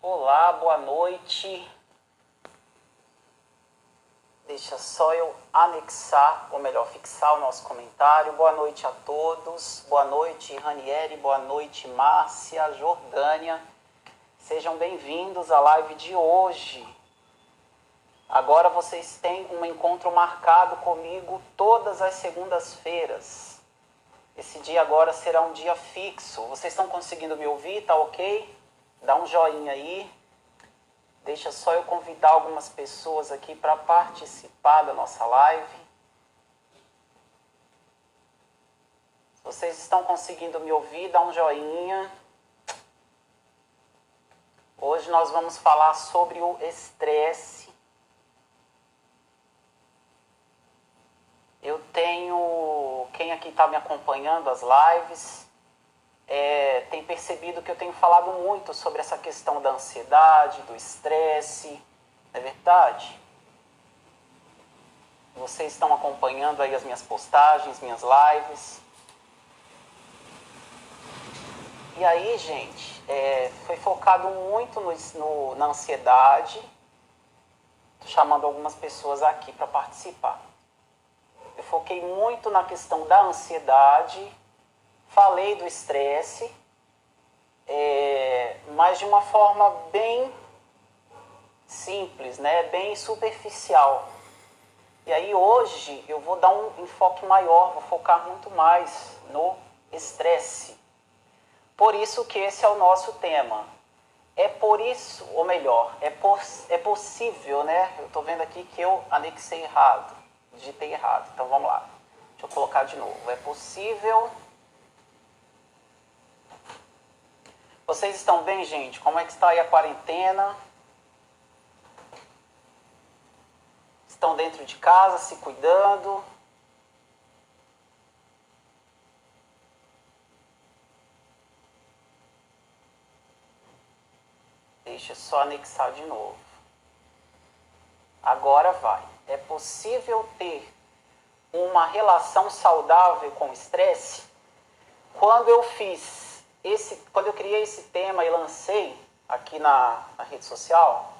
Olá, boa noite. Deixa só eu anexar, ou melhor, fixar o nosso comentário. Boa noite a todos. Boa noite, Ranieri. Boa noite, Márcia, Jordânia. Sejam bem-vindos à live de hoje. Agora vocês têm um encontro marcado comigo todas as segundas-feiras. Esse dia agora será um dia fixo. Vocês estão conseguindo me ouvir? Tá ok? Dá um joinha aí. Deixa só eu convidar algumas pessoas aqui para participar da nossa live. Se vocês estão conseguindo me ouvir, dá um joinha. Hoje nós vamos falar sobre o estresse. Eu tenho... Quem aqui está me acompanhando as lives... tem percebido que eu tenho falado muito sobre essa questão da ansiedade, do estresse, não é verdade? Vocês estão acompanhando aí as minhas postagens, minhas lives. E aí, gente, foi focado muito na ansiedade. Estou chamando algumas pessoas aqui para participar. Eu foquei muito na questão da ansiedade. Falei do estresse, mas de uma forma bem simples, né? Bem superficial. E aí hoje eu vou dar um enfoque maior, vou focar muito mais no estresse. Por isso que esse é o nosso tema. É por isso, ou melhor, é possível, né? Eu estou vendo aqui que eu anexei errado, digitei errado. Então vamos lá, deixa eu colocar de novo. É possível... Vocês estão bem, gente? Como é que está aí a quarentena? Estão dentro de casa, se cuidando? Deixa eu só anexar de novo. Agora vai. É possível ter uma relação saudável com o estresse? Quando eu criei esse tema e lancei aqui na rede social,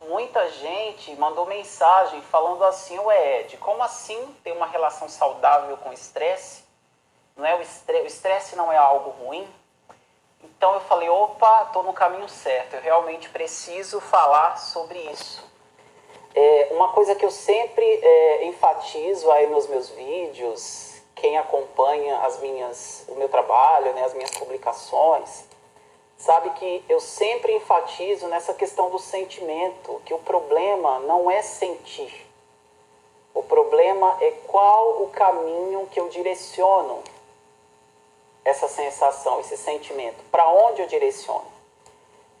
muita gente mandou mensagem falando assim: ué, Ed, como assim ter uma relação saudável com o estresse? Não é o estresse não é algo ruim? Então eu falei, opa, estou no caminho certo, eu realmente preciso falar sobre isso. Uma coisa que eu sempre enfatizo aí nos meus vídeos, quem acompanha o meu trabalho, né, as minhas publicações, sabe que eu sempre enfatizo nessa questão do sentimento, que o problema não é sentir. O problema é qual o caminho que eu direciono essa sensação, esse sentimento. Para onde eu direciono?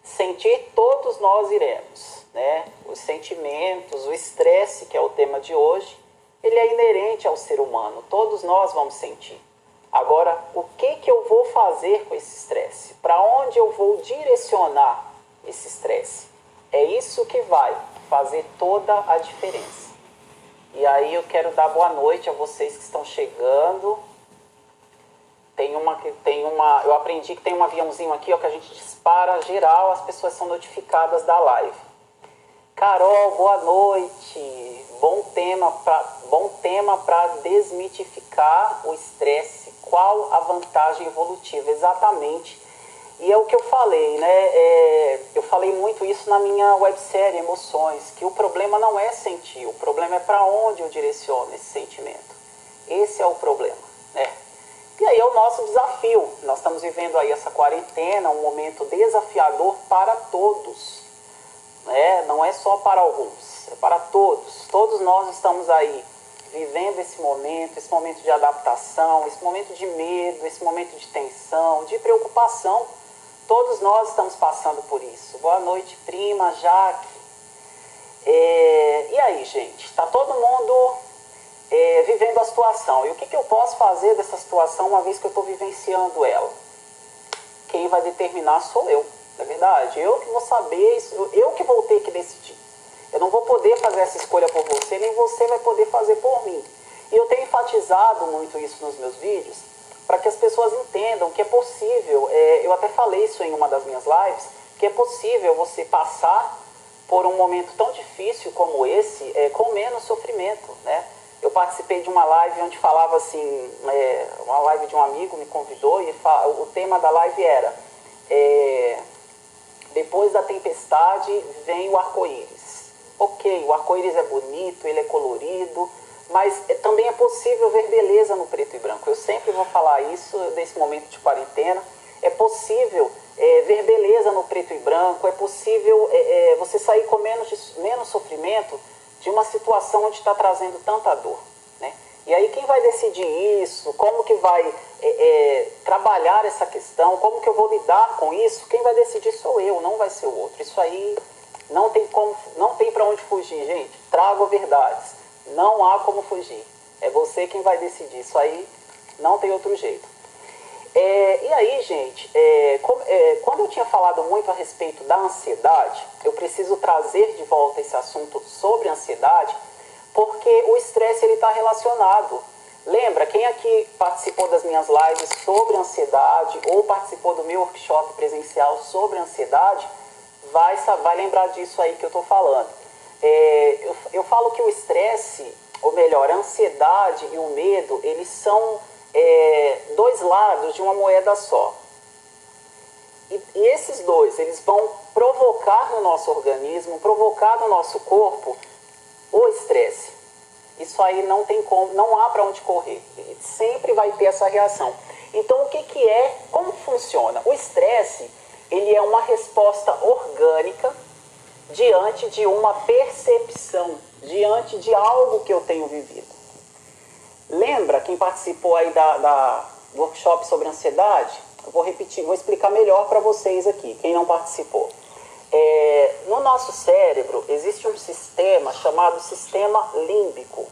Sentir, todos nós iremos, né? Os sentimentos, o estresse, que é o tema de hoje, ele é inerente ao ser humano. Todos nós vamos sentir. Agora, o que eu vou fazer com esse estresse? Para onde eu vou direcionar esse estresse? É isso que vai fazer toda a diferença. E aí eu quero dar boa noite a vocês que estão chegando. Eu aprendi que tem um aviãozinho aqui, ó, que a gente dispara geral, as pessoas são notificadas da live. Carol, boa noite. Bom tema para desmitificar o estresse. Qual a vantagem evolutiva? Exatamente. E é o que eu falei, né? Eu falei muito isso na minha websérie Emoções, que o problema não é sentir, o problema é para onde eu direciono esse sentimento. Esse é o problema, né? E aí é o nosso desafio. Nós estamos vivendo aí essa quarentena, um momento desafiador para todos, né? Não é só para alguns, é para todos. Todos nós estamos aí vivendo esse momento de adaptação, esse momento de medo, esse momento de tensão, de preocupação. Todos nós estamos passando por isso. Boa noite, prima, Jaque. E aí, gente? Está todo mundo vivendo a situação. E o que eu posso fazer dessa situação uma vez que eu estou vivenciando ela? Quem vai determinar sou eu, na verdade. Eu que vou saber, eu que vou ter que decidir. Eu não vou poder fazer essa escolha por você, nem você vai poder fazer por mim. E eu tenho enfatizado muito isso nos meus vídeos, para que as pessoas entendam que é possível, eu até falei isso em uma das minhas lives, que é possível você passar por um momento tão difícil como esse, com menos sofrimento, né? Eu participei de uma live onde falava assim, uma live de um amigo me convidou e o tema da live era depois da tempestade vem o arco-íris. Ok, o arco-íris é bonito, ele é colorido, mas também é possível ver beleza no preto e branco. Eu sempre vou falar isso nesse momento de quarentena. É possível ver beleza no preto e branco, é possível você sair com menos sofrimento de uma situação onde está trazendo tanta dor, né? E aí quem vai decidir isso, como que vai trabalhar essa questão, como que eu vou lidar com isso, quem vai decidir sou eu, não vai ser o outro. Isso aí não tem para onde fugir, gente. Trago verdades. Não há como fugir. É você quem vai decidir. Isso aí não tem outro jeito. E aí, gente, quando eu tinha falado muito a respeito da ansiedade, eu preciso trazer de volta esse assunto sobre ansiedade, porque o estresse está relacionado. Lembra, quem aqui participou das minhas lives sobre ansiedade ou participou do meu workshop presencial sobre ansiedade, vai lembrar disso aí que eu estou falando. Eu falo que o estresse, ou melhor, a ansiedade e o medo, eles são dois lados de uma moeda só. E esses dois, eles vão provocar no nosso organismo, provocar no nosso corpo o estresse. Isso aí não tem como, não há para onde correr. Sempre vai ter essa reação. Então, como funciona? O estresse, ele é uma resposta orgânica diante de uma percepção, diante de algo que eu tenho vivido. Lembra quem participou aí do workshop sobre ansiedade? Eu vou repetir, vou explicar melhor para vocês aqui, quem não participou. No nosso cérebro existe um sistema chamado sistema límbico.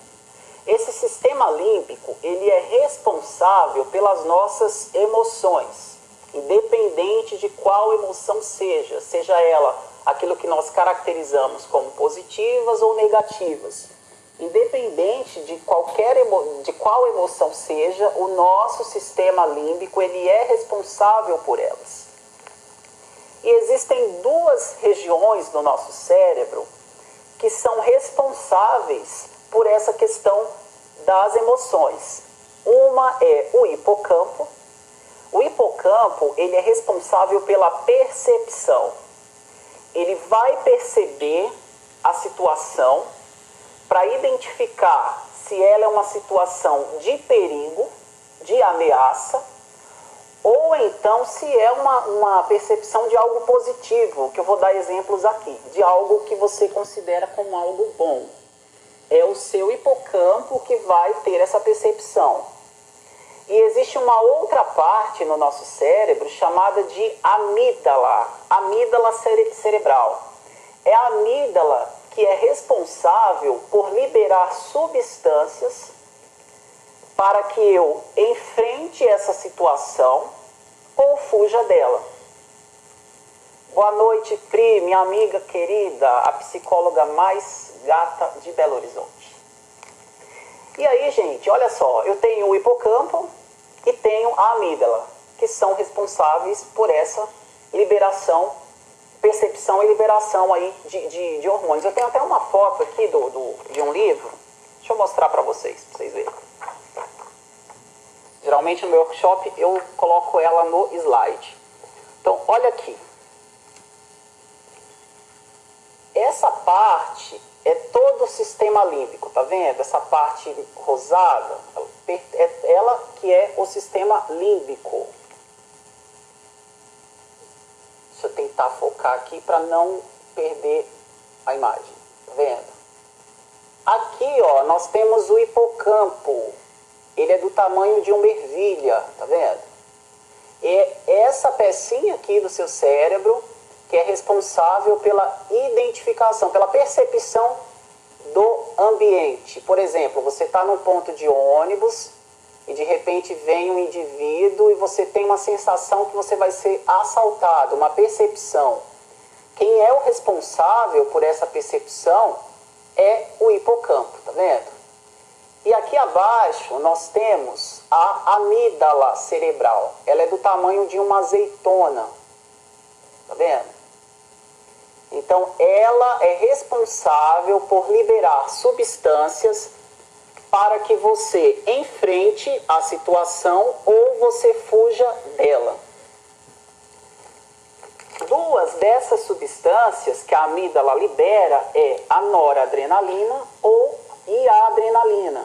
Esse sistema límbico, ele é responsável pelas nossas emoções, independente de qual emoção seja ela aquilo que nós caracterizamos como positivas ou negativas. Independente de qual emoção seja, o nosso sistema límbico, ele é responsável por elas. E existem duas regiões do nosso cérebro que são responsáveis por essa questão das emoções. Uma é o hipocampo. O hipocampo, ele é responsável pela percepção. Ele vai perceber a situação para identificar se ela é uma situação de perigo, de ameaça, ou então se é uma percepção de algo positivo, que eu vou dar exemplos aqui, de algo que você considera como algo bom. É o seu hipocampo que vai ter essa percepção. E existe uma outra parte no nosso cérebro chamada de amígdala cerebral. É a amígdala que é responsável por liberar substâncias para que eu enfrente essa situação ou fuja dela. Boa noite, Pri, minha amiga querida, a psicóloga mais gata de Belo Horizonte. E aí, gente, olha só, eu tenho o hipocampo e tenho a amígdala, que são responsáveis por essa liberação, percepção e liberação aí de hormônios. Eu tenho até uma foto aqui de um livro, deixa eu mostrar para vocês verem. Geralmente no meu workshop eu coloco ela no slide. Então, olha aqui. Essa parte é todo o sistema límbico, tá vendo? Essa parte rosada, ela que é o sistema límbico. Deixa eu tentar focar aqui para não perder a imagem, tá vendo? Aqui, ó, nós temos o hipocampo. Ele é do tamanho de uma ervilha, tá vendo? É essa pecinha aqui do seu cérebro que é responsável pela identificação, pela percepção do ambiente. Por exemplo, você está num ponto de ônibus e de repente vem um indivíduo e você tem uma sensação que você vai ser assaltado, uma percepção. Quem é o responsável por essa percepção é o hipocampo, tá vendo? E aqui abaixo nós temos a amígdala cerebral. Ela é do tamanho de uma azeitona, tá vendo? Então, ela é responsável por liberar substâncias para que você enfrente a situação ou você fuja dela. Duas dessas substâncias que a amígdala libera é a noradrenalina e a adrenalina.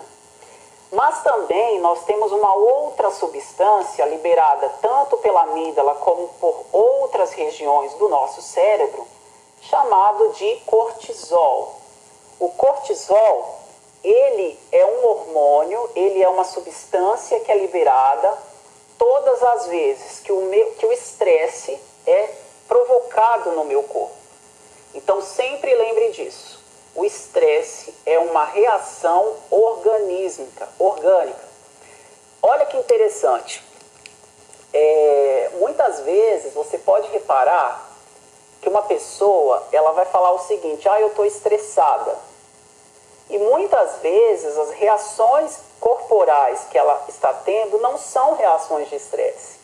Mas também nós temos uma outra substância liberada tanto pela amígdala como por outras regiões do nosso cérebro, chamado de cortisol. O cortisol, ele é um hormônio, ele é uma substância que é liberada todas as vezes que o estresse é provocado no meu corpo. Então sempre lembre disso. O estresse é uma reação orgânica. Olha que interessante. Muitas vezes você pode reparar que uma pessoa, ela vai falar o seguinte: eu estou estressada. E muitas vezes as reações corporais que ela está tendo não são reações de estresse.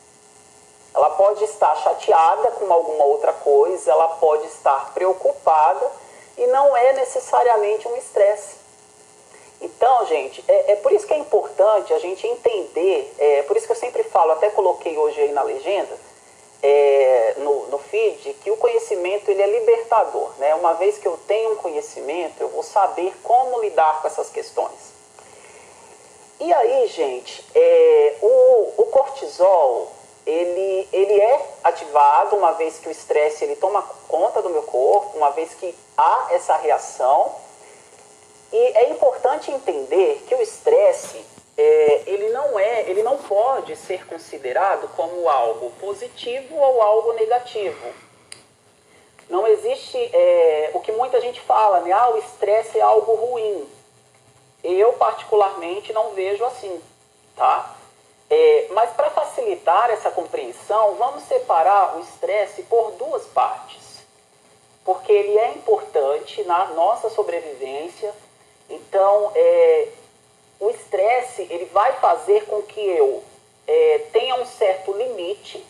Ela pode estar chateada com alguma outra coisa, ela pode estar preocupada e não é necessariamente um estresse. Então, gente, é por isso que é importante a gente entender, por isso que eu sempre falo, até coloquei hoje aí na legenda, no feed, que o conhecimento ele é libertador, né? Uma vez que eu tenho um conhecimento, eu vou saber como lidar com essas questões. E aí, gente, o cortisol, ele é ativado uma vez que o estresse ele toma conta do meu corpo, uma vez que há essa reação. E é importante entender que o estresse, ele não pode ser considerado como algo positivo ou algo negativo. Não existe o que muita gente fala, né? O estresse é algo ruim. Eu, particularmente, não vejo assim, tá? Mas para facilitar essa compreensão, vamos separar o estresse por duas partes. Porque ele é importante na nossa sobrevivência. Então, o estresse ele vai fazer com que eu tenha um certo limite,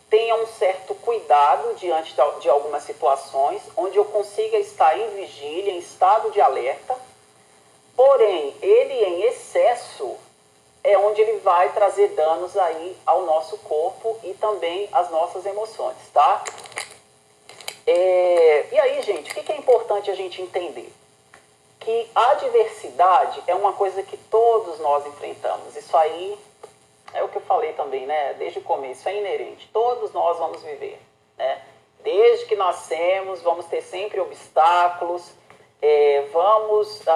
tenha um certo cuidado diante de algumas situações, onde eu consiga estar em vigília, em estado de alerta. Porém, ele em excesso é onde ele vai trazer danos aí ao nosso corpo e também às nossas emoções, tá? E aí, gente, o que é importante a gente entender? Que a adversidade é uma coisa que todos nós enfrentamos. Isso aí é o que eu falei também, né? Desde o começo, é inerente. Todos nós vamos viver, né? Desde que nascemos, vamos ter sempre obstáculos.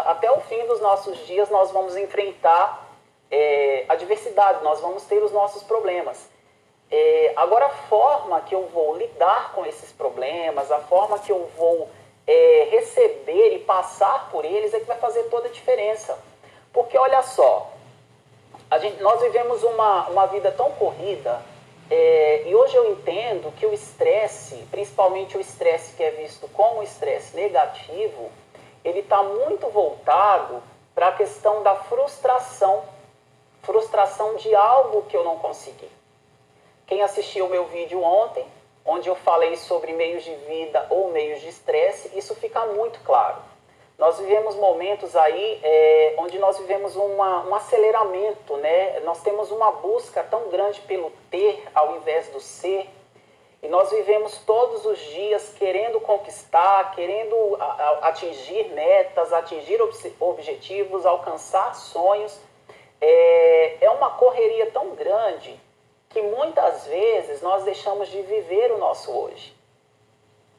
Até o fim dos nossos dias, nós vamos enfrentar adversidade, nós vamos ter os nossos problemas. Agora, a forma que eu vou lidar com esses problemas, a forma que eu vou receber e passar por eles é que vai fazer toda a diferença. Porque, olha só, nós vivemos uma vida tão corrida, e hoje eu entendo que o estresse, principalmente o estresse que é visto como estresse negativo, ele está muito voltado para a questão da frustração de algo que eu não consegui. Quem assistiu o meu vídeo ontem, onde eu falei sobre meios de vida ou meios de estresse, isso fica muito claro. Nós vivemos momentos aí onde nós vivemos um aceleramento, né? Nós temos uma busca tão grande pelo ter ao invés do ser. E nós vivemos todos os dias querendo conquistar, querendo atingir metas, atingir objetivos, alcançar sonhos. É uma correria tão grande que muitas vezes nós deixamos de viver o nosso hoje.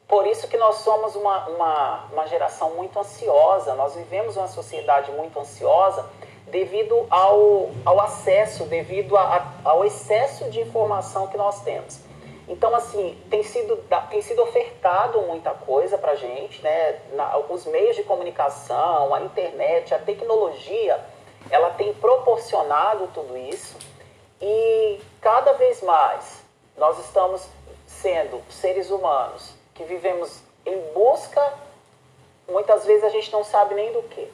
Por isso que nós somos uma geração muito ansiosa, nós vivemos uma sociedade muito ansiosa devido ao acesso, devido ao excesso de informação que nós temos. Então, assim, tem sido ofertado muita coisa para a gente, né? Os meios de comunicação, a internet, a tecnologia, ela tem proporcionado tudo isso e cada vez mais nós estamos sendo seres humanos que vivemos em busca, muitas vezes a gente não sabe nem do que.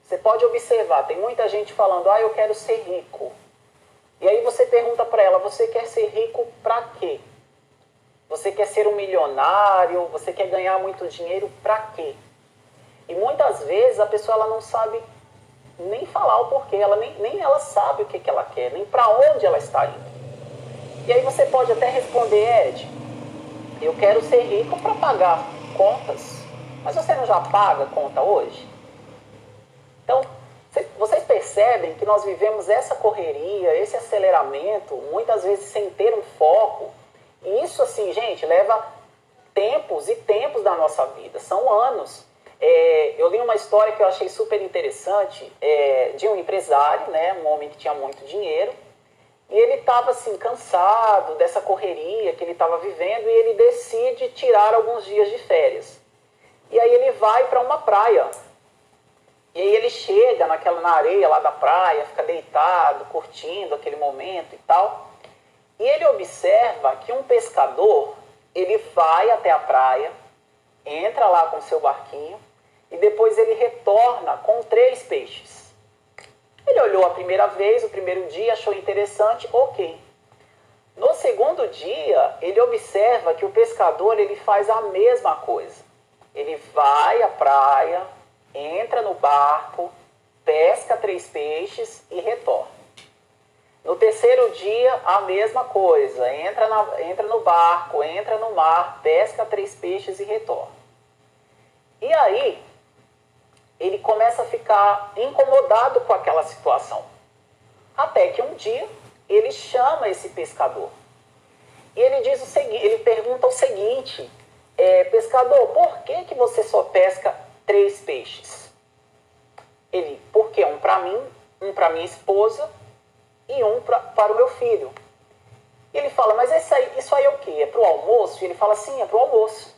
Você pode observar, tem muita gente falando, eu quero ser rico. E aí você pergunta para ela, você quer ser rico para quê? Você quer ser um milionário? Você quer ganhar muito dinheiro para quê? E muitas vezes a pessoa ela não sabe nem falar o porquê, nem ela sabe o que ela quer, nem para onde ela está indo. E aí você pode até responder, Ed, eu quero ser rico para pagar contas, mas você não já paga conta hoje? Então, vocês percebem que nós vivemos essa correria, esse aceleramento, muitas vezes sem ter um foco. E isso, assim, gente, leva tempos e tempos da nossa vida, são anos. Eu li uma história que eu achei super interessante de um empresário, né, um homem que tinha muito dinheiro, e ele estava assim, cansado dessa correria que ele estava vivendo e ele decide tirar alguns dias de férias. E aí ele vai para uma praia. E aí ele chega na areia lá da praia, fica deitado, curtindo aquele momento e tal. E ele observa que um pescador, ele vai até a praia, entra lá com seu barquinho e depois ele retorna com 3 peixes. Ele olhou a primeira vez, o primeiro dia, achou interessante, ok. No segundo dia, ele observa que o pescador ele faz a mesma coisa. Ele vai à praia, entra no barco, pesca 3 peixes e retorna. No terceiro dia, a mesma coisa. Entra no barco, entra no mar, pesca 3 peixes e retorna. E aí, ele começa a ficar incomodado com aquela situação. Até que um dia, ele chama esse pescador. E ele diz o seguinte, ele pergunta o seguinte, pescador, por que você só pesca 3 peixes? Ele, porque um para mim, um para minha esposa e um para o meu filho. E ele fala, mas isso aí é o quê? É para o almoço? E ele fala, sim, é para o almoço.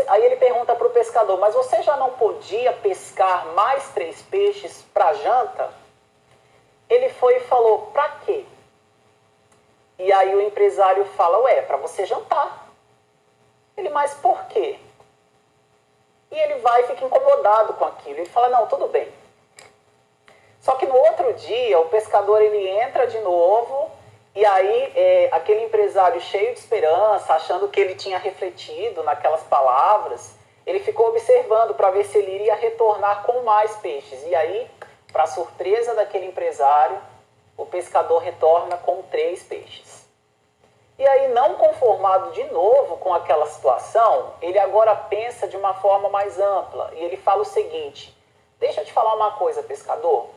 Aí ele pergunta para o pescador, mas você já não podia pescar mais 3 peixes para janta? Ele foi e falou, para quê? E aí o empresário fala, para você jantar. Ele, mas por quê? E ele vai e fica incomodado com aquilo. Ele fala, não, tudo bem. Só que no outro dia, o pescador ele entra de novo, e aí aquele empresário cheio de esperança, achando que ele tinha refletido naquelas palavras, ele ficou observando para ver se ele iria retornar com mais peixes. E aí, para surpresa daquele empresário, o pescador retorna com 3 peixes. E aí, não conformado de novo com aquela situação, ele agora pensa de uma forma mais ampla. E ele fala o seguinte, deixa eu te falar uma coisa, pescador.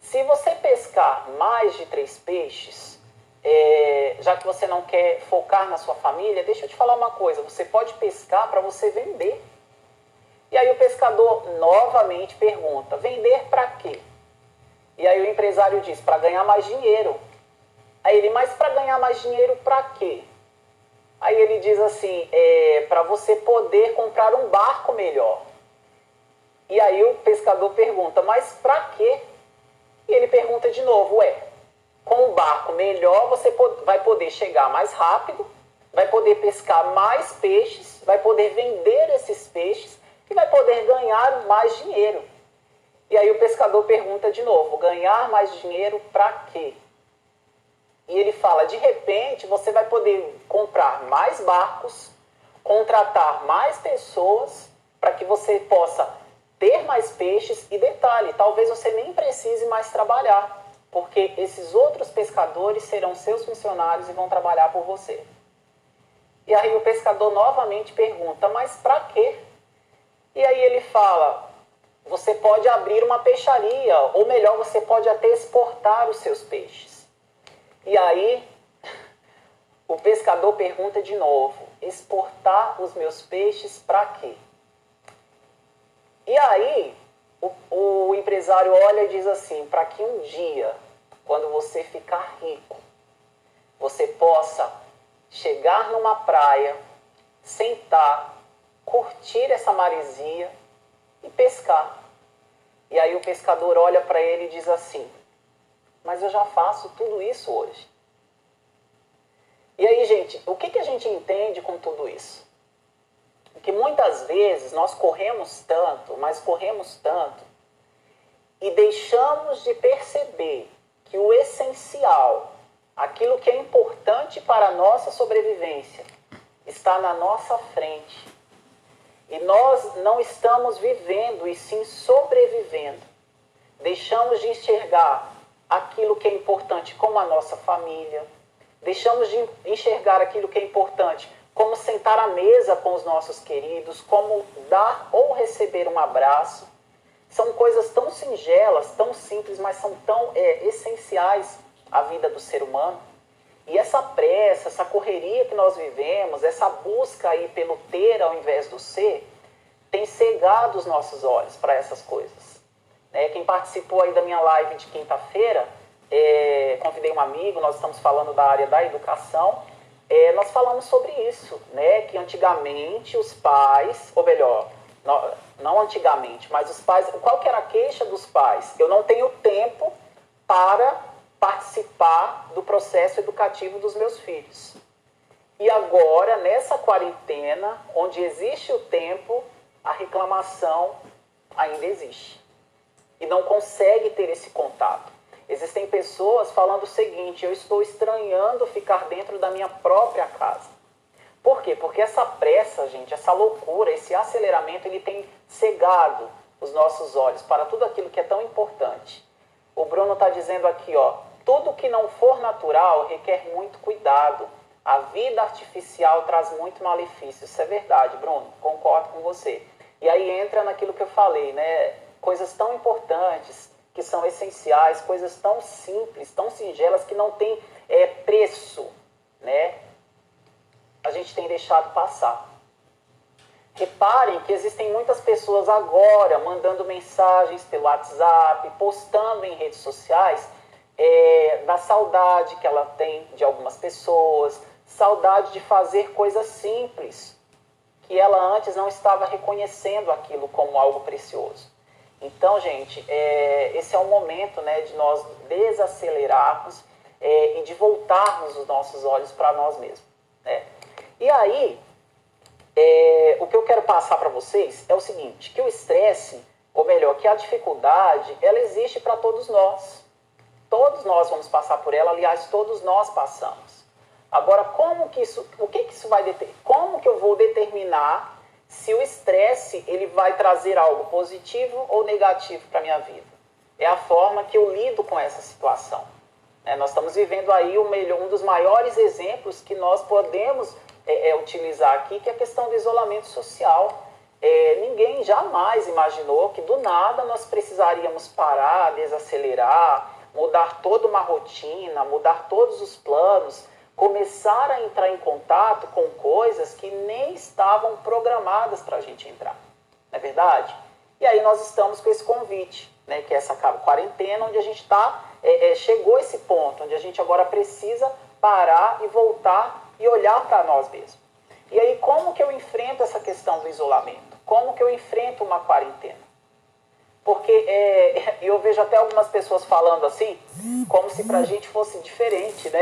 Se você pescar mais de 3 peixes, já que você não quer focar na sua família, deixa eu te falar uma coisa, você pode pescar para você vender. E aí o pescador novamente pergunta, vender para quê? E aí o empresário diz, para ganhar mais dinheiro. Aí ele, mas para ganhar mais dinheiro para quê? Aí ele diz assim, para você poder comprar um barco melhor. E aí o pescador pergunta, mas para quê? E ele pergunta de novo, com um barco melhor você vai poder chegar mais rápido, vai poder pescar mais peixes, vai poder vender esses peixes e vai poder ganhar mais dinheiro. E aí o pescador pergunta de novo, ganhar mais dinheiro para quê? E ele fala, de repente você vai poder comprar mais barcos, contratar mais pessoas para que você possa ter mais peixes e detalhe, talvez você nem precise mais trabalhar. porque esses outros pescadores serão seus funcionários e vão trabalhar por você. E aí o pescador novamente pergunta, mas para quê? E aí ele fala, você pode abrir uma peixaria, ou melhor, você pode até exportar os seus peixes. E aí o pescador pergunta de novo, exportar os meus peixes para quê? E aí o empresário olha e diz assim, para que um dia, quando você ficar rico, você possa chegar numa praia, sentar, curtir essa maresia e pescar. E aí o pescador olha para ele e diz assim, mas eu já faço tudo isso hoje. E aí, gente, o que a gente entende com tudo isso? Que muitas vezes nós corremos tanto, mas corremos tanto, e deixamos de perceber que o essencial, aquilo que é importante para a nossa sobrevivência, está na nossa frente. E nós não estamos vivendo, e sim sobrevivendo. Deixamos de enxergar aquilo que é importante como a nossa família. Deixamos de enxergar aquilo que é importante como sentar à mesa com os nossos queridos, como dar ou receber um abraço. São coisas tão singelas, tão simples, mas são tão essenciais à vida do ser humano. E essa pressa, essa correria que nós vivemos, essa busca aí pelo ter ao invés do ser, tem cegado os nossos olhos para essas coisas. Quem participou aí da minha live de quinta-feira, convidei um amigo, nós estamos falando da área da educação, nós falamos sobre isso, que antigamente os pais, ou melhor, não antigamente, mas os pais, qual que era a queixa dos pais? Eu não tenho tempo para participar do processo educativo dos meus filhos. E agora, nessa quarentena, onde existe o tempo, a reclamação ainda existe. E não consegue ter esse contato. Existem pessoas falando o seguinte, eu estou estranhando ficar dentro da minha própria casa. Por quê? Porque essa pressa, gente, essa loucura, esse aceleramento, ele tem cegado os nossos olhos para tudo aquilo que é tão importante. O Bruno está dizendo aqui, ó, tudo que não for natural requer muito cuidado. A vida artificial traz muito malefício. Isso é verdade, Bruno, concordo com você. E aí entra naquilo que eu falei, coisas tão importantes, que são essenciais, coisas tão simples, tão singelas, que não tem preço, a gente tem deixado passar. Reparem que existem muitas pessoas agora mandando mensagens pelo WhatsApp, postando em redes sociais, da saudade que ela tem de algumas pessoas, saudade de fazer coisas simples, que ela antes não estava reconhecendo aquilo como algo precioso. Então, gente, esse é o momento de nós desacelerarmos e de voltarmos os nossos olhos para nós mesmos. E aí, o que eu quero passar para vocês é o seguinte, que o estresse, ou melhor, que a dificuldade, ela existe para todos nós. Todos nós vamos passar por ela, aliás, todos nós passamos. Agora, como que isso eu vou determinar se o estresse ele vai trazer algo positivo ou negativo para a minha vida? É a forma que eu lido com essa situação. Nós estamos vivendo aí um dos maiores exemplos que nós podemos utilizar aqui, que é a questão do isolamento social. Ninguém jamais imaginou que do nada nós precisaríamos parar, desacelerar, mudar toda uma rotina, mudar todos os planos, começar a entrar em contato com coisas que nem estavam programadas para a gente entrar. Não é verdade? E aí nós estamos com esse convite, que é essa quarentena, onde a gente chegou a esse ponto, onde a gente agora precisa parar e voltar e olhar para nós mesmos. E aí como que eu enfrento essa questão do isolamento? Como que eu enfrento uma quarentena? Porque eu vejo até algumas pessoas falando assim, como se pra gente fosse diferente,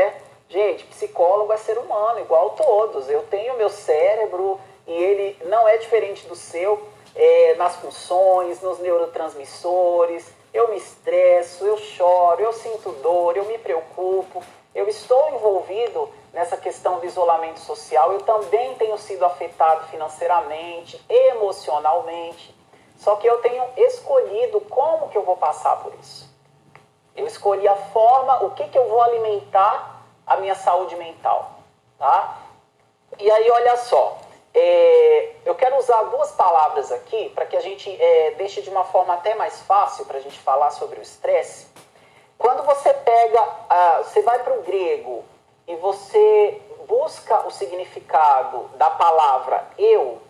Gente, psicólogo é ser humano, igual todos. Eu tenho meu cérebro e ele não é diferente do seu, nas funções, nos neurotransmissores. Eu me estresso, eu choro, eu sinto dor, eu me preocupo. Eu estou envolvido nessa questão do isolamento social. Eu também tenho sido afetado financeiramente, emocionalmente. Só que eu tenho escolhido como que eu vou passar por isso. Eu escolhi a forma, o que eu vou alimentar a minha saúde mental, tá? E aí, olha só, eu quero usar duas palavras aqui para que a gente deixe de uma forma até mais fácil para a gente falar sobre o estresse. Quando você você vai para o grego e você busca o significado da palavra eu,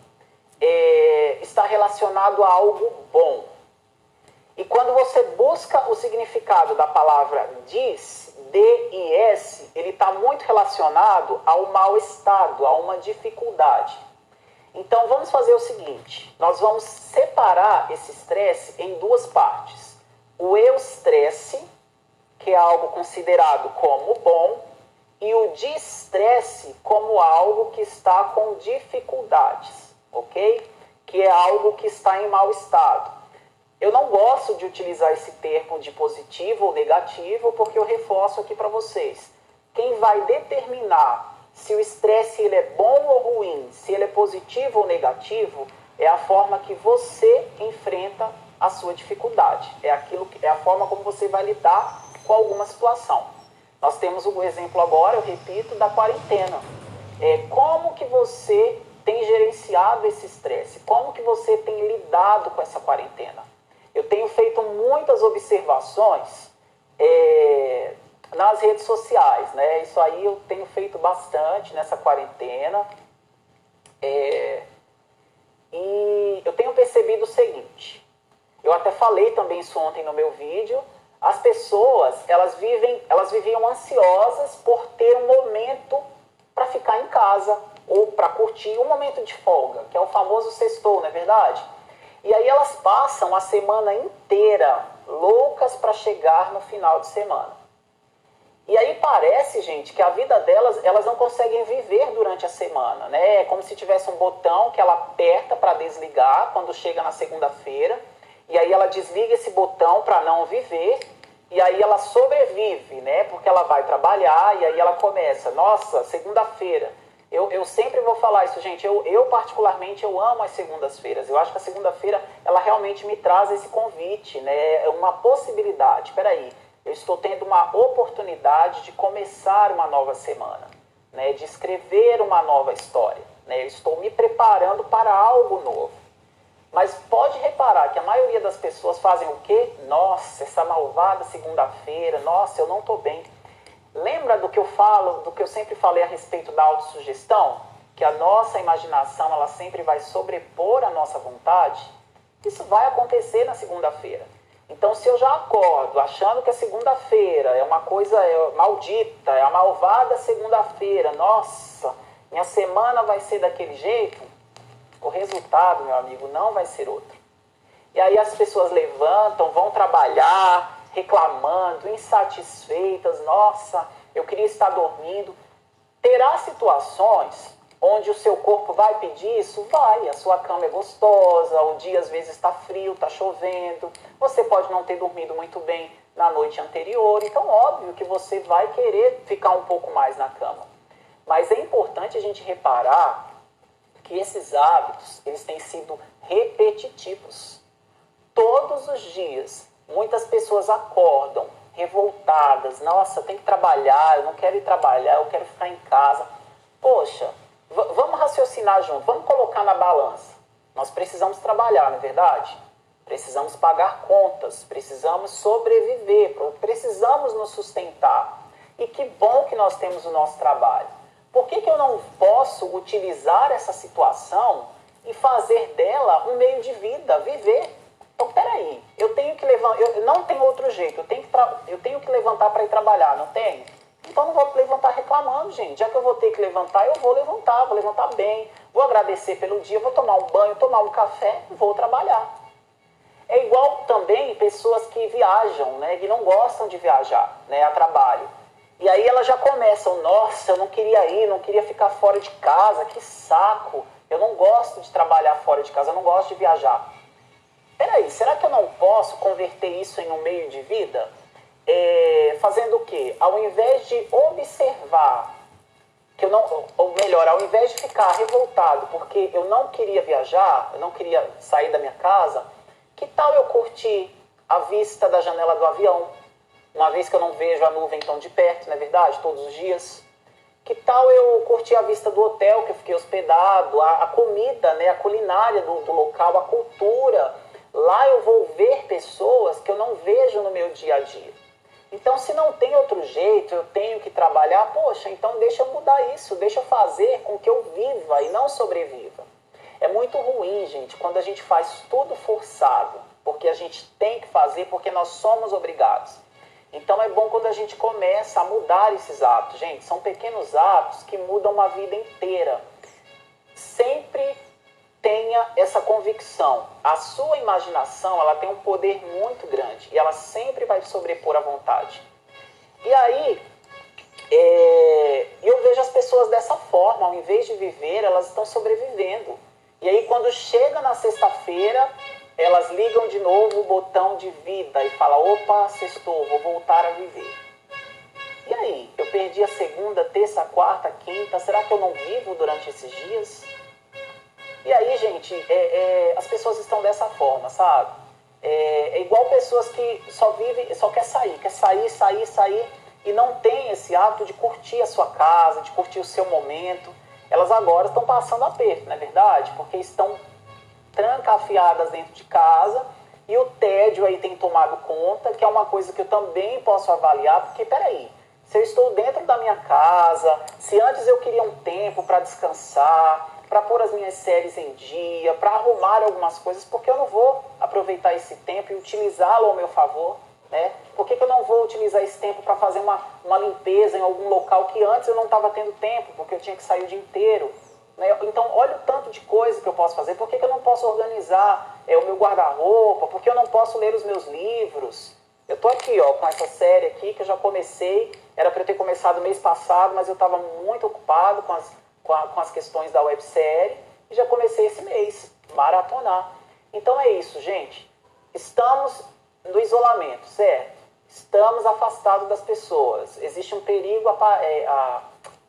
está relacionado a algo bom. E quando você busca o significado da palavra dis, D-I-S, ele está muito relacionado ao mal-estado, a uma dificuldade. Então vamos fazer o seguinte, nós vamos separar esse estresse em duas partes. O eustresse, que é algo considerado como bom, e o distresse como algo que está com dificuldades, ok? Que é algo que está em mau estado. Eu não gosto de utilizar esse termo de positivo ou negativo, porque eu reforço aqui para vocês. Quem vai determinar se o estresse ele é bom ou ruim, se ele é positivo ou negativo, é a forma que você enfrenta a sua dificuldade. É a forma como você vai lidar com alguma situação. Nós temos o exemplo agora, eu repito, da quarentena. Como que você tem gerenciado esse estresse? Como que você tem lidado com essa quarentena? Eu tenho feito muitas observações nas redes sociais, né? Isso aí eu tenho feito bastante nessa quarentena. E eu tenho percebido o seguinte, eu até falei também isso ontem no meu vídeo, as pessoas, elas viviam ansiosas por ter um momento para ficar em casa ou para curtir um momento de folga, que é o famoso sextou, não é verdade? E aí elas passam a semana inteira loucas para chegar no final de semana. E aí parece, gente, que a vida delas, elas não conseguem viver durante a semana, né? É como se tivesse um botão que ela aperta para desligar quando chega na segunda-feira, e aí ela desliga esse botão para não viver, e aí ela sobrevive, né? Porque ela vai trabalhar, e aí ela começa, nossa, segunda-feira. Eu sempre vou falar isso, gente, eu particularmente eu amo as segundas-feiras. Eu acho que a segunda-feira, ela realmente me traz esse convite, né? É uma possibilidade. Peraí, eu estou tendo uma oportunidade de começar uma nova semana, né? De escrever uma nova história, né? Eu estou me preparando para algo novo. Mas pode reparar que a maioria das pessoas fazem o quê? Nossa, essa malvada segunda-feira, nossa, eu não estou bem. Lembra do que eu falo, do que eu sempre falei a respeito da autossugestão? Que a nossa imaginação, ela sempre vai sobrepor a nossa vontade? Isso vai acontecer na segunda-feira. Então, se eu já acordo achando que a segunda-feira é uma coisa maldita, é a malvada segunda-feira, nossa, minha semana vai ser daquele jeito, o resultado, meu amigo, não vai ser outro. E aí as pessoas levantam, vão trabalhar, reclamando, insatisfeitas, nossa, eu queria estar dormindo. Terá situações onde o seu corpo vai pedir isso? Vai, a sua cama é gostosa, o dia às vezes está frio, está chovendo, você pode não ter dormido muito bem na noite anterior, então óbvio que você vai querer ficar um pouco mais na cama. Mas é importante a gente reparar que esses hábitos, eles têm sido repetitivos. Todos os dias, muitas pessoas acordam revoltadas, nossa, eu tenho que trabalhar, eu não quero ir trabalhar, eu quero ficar em casa. Poxa, vamos raciocinar junto, vamos colocar na balança. Nós precisamos trabalhar, não é verdade? Precisamos pagar contas, precisamos sobreviver, precisamos nos sustentar. E que bom que nós temos o nosso trabalho. Por que eu não posso utilizar essa situação e fazer dela um meio de vida, viver? Então, peraí, eu tenho que levantar, não tem outro jeito, eu tenho que levantar para ir trabalhar, não tem? Então não vou levantar reclamando, gente. Já que eu vou ter que levantar, eu vou levantar bem, vou agradecer pelo dia, vou tomar um banho, tomar um café e vou trabalhar. É igual também pessoas que viajam, né, que não gostam de viajar, né, a trabalho. E aí elas já começam, nossa, eu não queria ir, não queria ficar fora de casa, que saco. Eu não gosto de trabalhar fora de casa, eu não gosto de viajar. Peraí, será que eu não posso converter isso em um meio de vida? Fazendo o quê? Ao invés de observar, que eu não, ou melhor, ao invés de ficar revoltado porque eu não queria viajar, eu não queria sair da minha casa, que tal eu curtir a vista da janela do avião? uma vez que eu não vejo a nuvem tão de perto, não é verdade? Todos os dias. Que tal eu curtir a vista do hotel que eu fiquei hospedado, a comida, né, a culinária do local, a cultura. Lá eu vou ver pessoas que eu não vejo no meu dia a dia. Então, se não tem outro jeito, eu tenho que trabalhar, poxa, então deixa eu mudar isso, deixa eu fazer com que eu viva e não sobreviva. É muito ruim, gente, quando a gente faz tudo forçado, porque a gente tem que fazer, porque nós somos obrigados. Então é bom quando a gente começa a mudar esses hábitos. Gente, são pequenos hábitos que mudam uma vida inteira. Sempre tenha essa convicção. A sua imaginação, ela tem um poder muito grande e ela sempre vai sobrepor a vontade. E aí, eu vejo as pessoas dessa forma, ao invés de viver, elas estão sobrevivendo. E aí, quando chega na sexta-feira, elas ligam de novo o botão de vida e falam, opa, sextou, vou voltar a viver. E aí, eu perdi a segunda, terça, quarta, quinta, será que eu não vivo durante esses dias? E aí, gente, as pessoas estão dessa forma, sabe? É igual pessoas que só vivem, só quer sair, e não tem esse hábito de curtir a sua casa, de curtir o seu momento. Elas agora estão passando aperto, não é verdade? Porque estão trancafiadas dentro de casa e o tédio aí tem tomado conta, que é uma coisa que eu também posso avaliar, porque, peraí, se eu estou dentro da minha casa, se antes eu queria um tempo para descansar, para pôr as minhas séries em dia, para arrumar algumas coisas, por que eu não vou aproveitar esse tempo e utilizá-lo ao meu favor? Né? Por que eu não vou utilizar esse tempo para fazer uma limpeza em algum local que antes eu não estava tendo tempo, porque eu tinha que sair o dia inteiro? Né? Então, olha o tanto de coisa que eu posso fazer. Por que eu não posso organizar o meu guarda-roupa? Por que eu não posso ler os meus livros? Eu estou aqui com essa série aqui que eu já comecei. Era para eu ter começado mês passado, mas eu estava muito ocupado com as questões da websérie e já comecei esse mês, maratonar. Então é isso, gente. Estamos no isolamento, certo? Estamos afastados das pessoas. Existe um perigo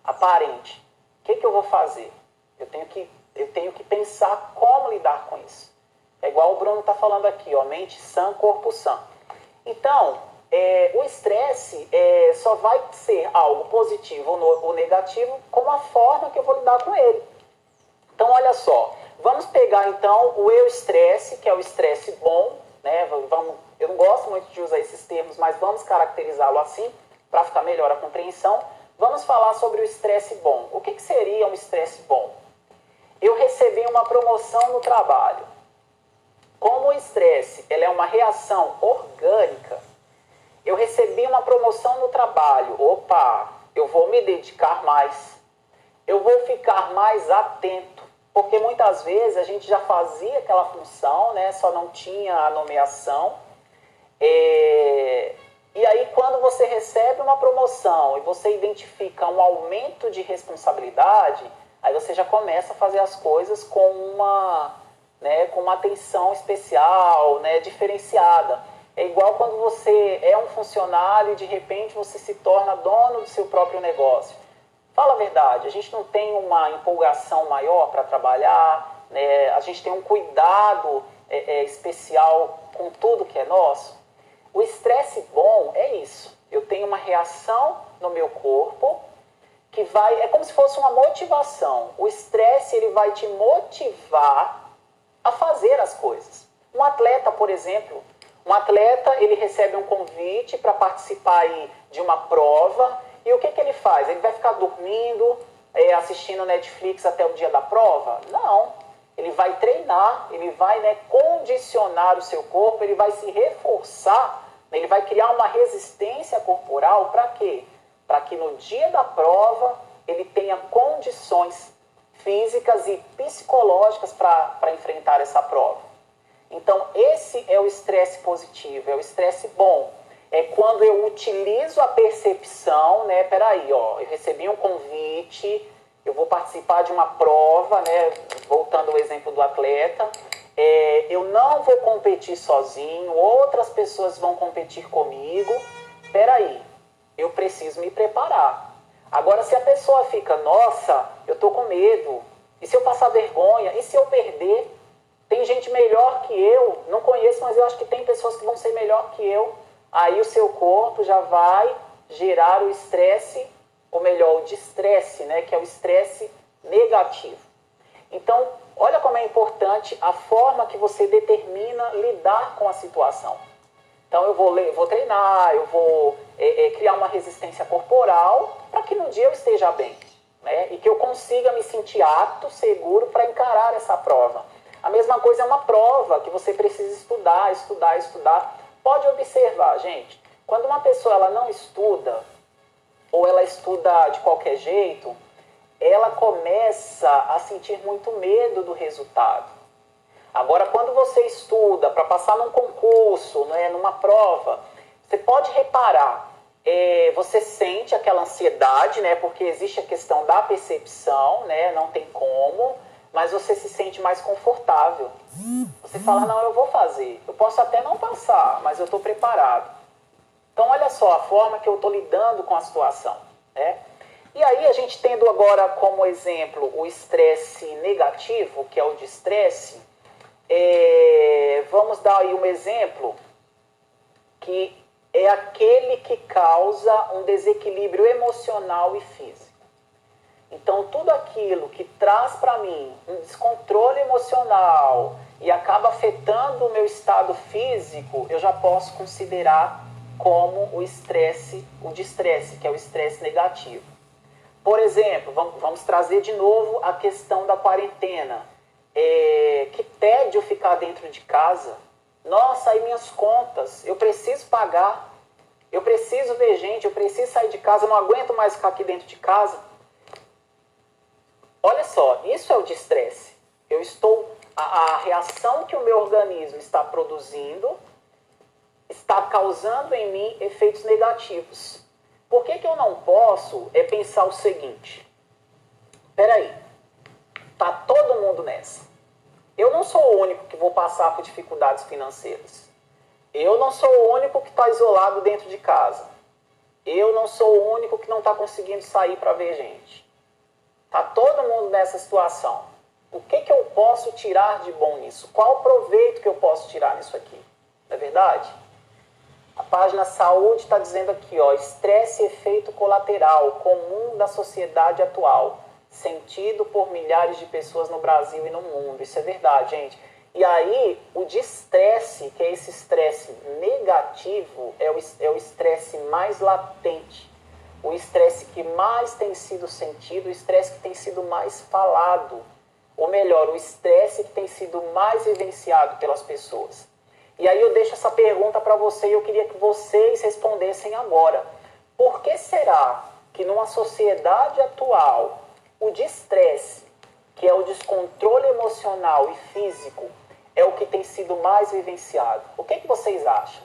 aparente. O que eu vou fazer? Eu tenho que pensar como lidar com isso. É igual o Bruno está falando aqui, mente sã, corpo sã. Então, o estresse só vai ser algo positivo ou negativo com a forma que eu vou lidar com ele. Então, olha só. Vamos pegar, então, o estresse, que é o estresse bom, né? Eu não gosto muito de usar esses termos, mas vamos caracterizá-lo assim, para ficar melhor a compreensão. Vamos falar sobre o estresse bom. O que seria um estresse bom? Eu recebi uma promoção no trabalho. Como o estresse é uma reação orgânica, eu recebi uma promoção no trabalho. Opa, eu vou me dedicar mais. Eu vou ficar mais atento. Porque muitas vezes a gente já fazia aquela função, né? Só não tinha a nomeação. E aí, quando você recebe uma promoção e você identifica um aumento de responsabilidade, aí você já começa a fazer as coisas com uma atenção especial, né, diferenciada. É igual quando você é um funcionário e de repente você se torna dono do seu próprio negócio. Fala a verdade, a gente não tem uma empolgação maior para trabalhar, né? A gente tem um cuidado especial com tudo que é nosso. O estresse bom é isso. Eu tenho uma reação no meu corpo que é como se fosse uma motivação. O estresse ele vai te motivar a fazer as coisas. Um atleta, por exemplo, ele recebe um convite para participar aí de uma prova e o que ele faz? Ele vai ficar dormindo, assistindo Netflix até o dia da prova? Não. Ele vai treinar, ele vai condicionar o seu corpo, ele vai se reforçar, ele vai criar uma resistência corporal para quê? Para que no dia da prova ele tenha condições físicas e psicológicas para enfrentar essa prova. Então, esse é o estresse positivo, é o estresse bom. É quando eu utilizo a percepção, né? Peraí, eu recebi um convite, eu vou participar de uma prova, né? Voltando ao exemplo do atleta, eu não vou competir sozinho, outras pessoas vão competir comigo. Peraí, eu preciso me preparar. Agora, se a pessoa fica, nossa, eu tô com medo, e se eu passar vergonha, e se eu perder? Tem gente melhor que eu, não conheço, mas eu acho que tem pessoas que vão ser melhor que eu. aí o seu corpo já vai gerar o estresse, ou melhor, o distresse, né, que é o estresse negativo. Então, olha como é importante a forma que você determina lidar com a situação. Então, eu vou treinar, eu vou criar uma resistência corporal para que no dia eu esteja bem, né? E que eu consiga me sentir apto, seguro para encarar essa prova. A mesma coisa é uma prova que você precisa estudar, estudar, estudar. Pode observar, gente, quando uma pessoa ela não estuda, ou ela estuda de qualquer jeito, ela começa a sentir muito medo do resultado. Agora, quando você estuda para passar num concurso, né, numa prova, você pode reparar, você sente aquela ansiedade, né, porque existe a questão da percepção, né, não tem como, mas você se sente mais confortável. Você fala, não, eu vou fazer, eu posso até não passar, mas eu estou preparado. Então, olha só a forma que eu estou lidando com a situação, né? E aí, a gente tendo agora como exemplo o estresse negativo, que é o distresse, vamos dar aí um exemplo que é aquele que causa um desequilíbrio emocional e físico. Então, tudo aquilo que traz para mim um descontrole emocional e acaba afetando o meu estado físico, eu já posso considerar como o distresse, que é o estresse negativo. Por exemplo, vamos trazer de novo a questão da quarentena. Que tédio ficar dentro de casa. Nossa, aí minhas contas, eu preciso pagar, eu preciso ver gente, eu preciso sair de casa, eu não aguento mais ficar aqui dentro de casa. Olha só, isso é o distresse. A reação que o meu organismo está produzindo está causando em mim efeitos negativos. Por que eu não posso pensar o seguinte? Peraí, tá todo mundo nessa. Eu não sou o único que vou passar por dificuldades financeiras. Eu não sou o único que está isolado dentro de casa. Eu não sou o único que não está conseguindo sair para ver gente. Está todo mundo nessa situação. O que eu posso tirar de bom nisso? Qual o proveito que eu posso tirar nisso aqui? Não é verdade? A página Saúde está dizendo aqui, ó, estresse e efeito colateral comum da sociedade atual, sentido por milhares de pessoas no Brasil e no mundo. Isso é verdade, gente. E aí, o distresse, que é esse estresse negativo, é o estresse mais latente. O estresse que mais tem sido sentido, o estresse que tem sido mais falado. Ou melhor, o estresse que tem sido mais vivenciado pelas pessoas. E aí eu deixo essa pergunta para você e eu queria que vocês respondessem agora. Por que será que numa sociedade atual, o distresse, que é o descontrole emocional e físico, é o que tem sido mais vivenciado? O que vocês acham?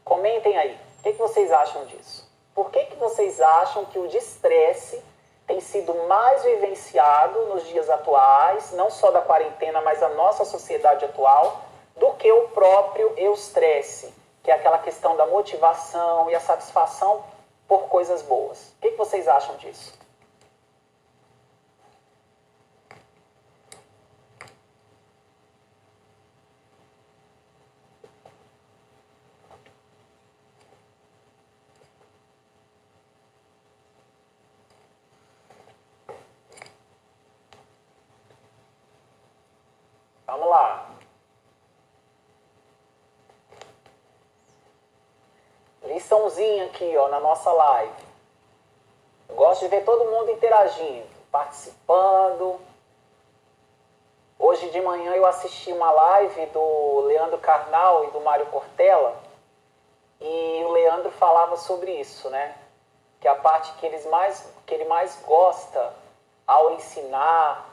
Comentem aí. O que vocês acham disso? Por que vocês acham que o distresse tem sido mais vivenciado nos dias atuais, não só da quarentena, mas da nossa sociedade atual, do que o próprio eustresse, que é aquela questão da motivação e a satisfação por coisas boas? O que vocês acham disso? Vamos lá. Liçãozinha aqui, ó, na nossa live. Eu gosto de ver todo mundo interagindo, participando. Hoje de manhã eu assisti uma live do Leandro Carnal e do Mário Cortella. E o Leandro falava sobre isso, né? Que a parte que ele mais gosta ao ensinar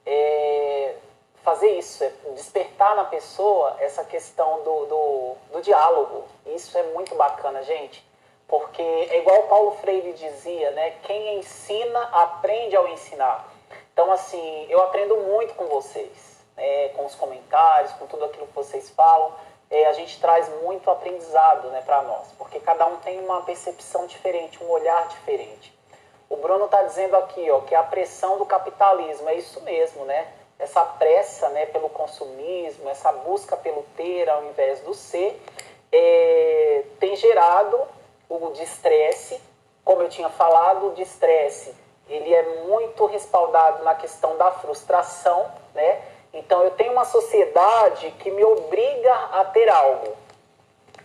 é fazer isso, é despertar na pessoa essa questão do diálogo. Isso é muito bacana, gente, porque é igual o Paulo Freire dizia, né? Quem ensina, aprende ao ensinar. Então, assim, eu aprendo muito com vocês, né? Com os comentários, com tudo aquilo que vocês falam. A gente traz muito aprendizado, né, para nós, porque cada um tem uma percepção diferente, um olhar diferente. O Bruno está dizendo aqui, ó, que é a pressão do capitalismo, é isso mesmo, né? Essa pressa, né, pelo consumismo, essa busca pelo ter ao invés do ser. Tem lado, o de estresse, como eu tinha falado, o de estresse, ele é muito respaldado na questão da frustração, né? Então, eu tenho uma sociedade que me obriga a ter algo.